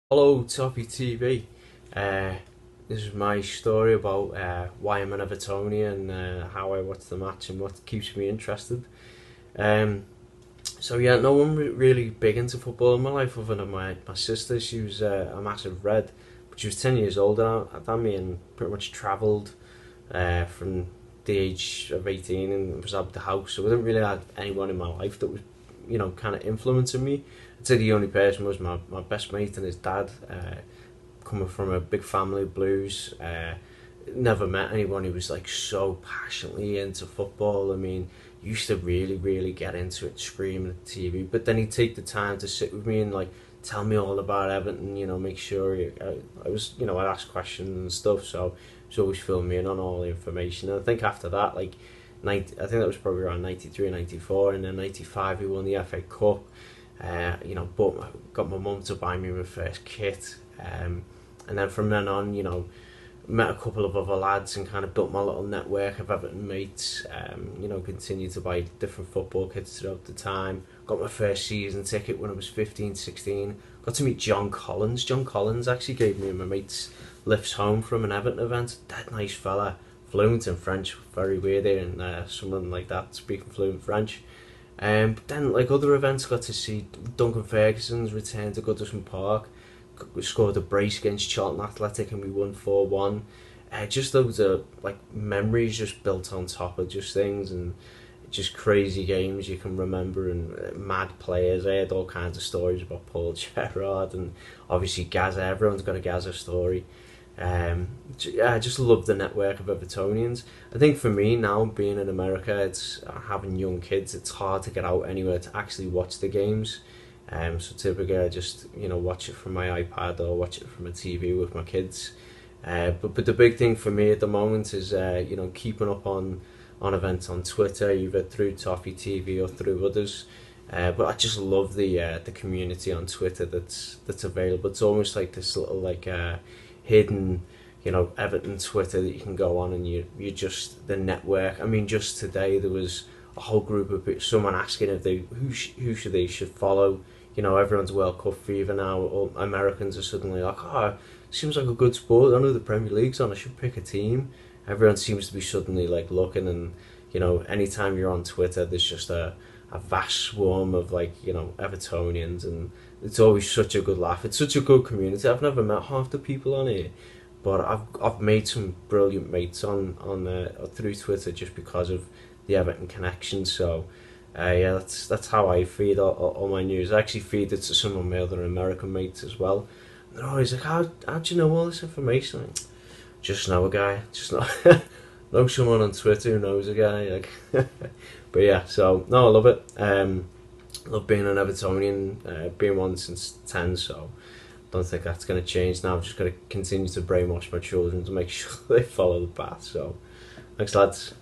Hello, Toffee TV. Uh, this is my story about why I'm an Evertonian and how I watch the match and what keeps me interested. Um, so yeah, no one really big into football in my life other than my sister. She was a massive Red, but she was 10 years older than me and pretty much travelled from the age of 18 and was out of the house. So I didn't really have anyone in my life that was, kind of influencing me. I'd say the only person was my best mate and his dad. Coming from a big family of blues, never met anyone who was like so passionately into football. I mean, used to really get into it, screaming at the TV. But then he'd take the time to sit with me and like tell me all about Everton. Make sure I was, I'd ask questions and stuff. So he was always filling me in on all the information. And I think after that, like, I think that was probably around 93, 94, and then 95 he won the FA Cup. Got my mum to buy me my first kit. And then from then on, met a couple of other lads and kind of built my little network of Everton mates. Continued to buy different football kits throughout the time. Got my first season ticket when I was 15, 16. Got to meet John Collins. John Collins actually gave me and my mates lifts home from an Everton event. That nice fella, fluent in French, very weird hearing someone like that speaking fluent French. But then, like other events, got to see Duncan Ferguson's return to Goodison Park. We scored a brace against Charlton Athletic and we won 4-1. Just those like memories just built on top of just things and just crazy games you can remember and mad players. I had all kinds of stories about Paul Gerrard and obviously Gaza. Everyone's got a Gaza story. I just love the network of Evertonians. I think for me now, being in America, it's having young kids, it's hard to get out anywhere to actually watch the games. So typically I just watch it from my iPad or watch it from a TV with my kids. But the big thing for me at the moment is keeping up on events on Twitter, either through Toffee TV or through others. But I just love the community on Twitter that's available. It's almost like this little hidden Everton Twitter that you can go on and you just the network. I mean, just today there was a whole group of people, someone asking if who should follow. Everyone's World Cup fever now. All Americans are suddenly like, oh, seems like a good sport. I know the Premier League's on. I should pick a team. Everyone seems to be suddenly like looking, and anytime you're on Twitter, there's just a vast swarm of Evertonians, and it's always such a good laugh. It's such a good community. I've never met half the people on here, but I've made some brilliant mates on through Twitter just because of the Everton connection. So yeah, that's how I feed all my news. I actually feed it to some of my other American mates as well. And they're always like, how'd you know all this information? Like, just know a guy, just know someone on Twitter who knows a guy. Like, but yeah, so no, I love it. Love being an Evertonian, being one since 10, so don't think that's going to change now. I'm just going to continue to brainwash my children to make sure they follow the path. So, thanks lads.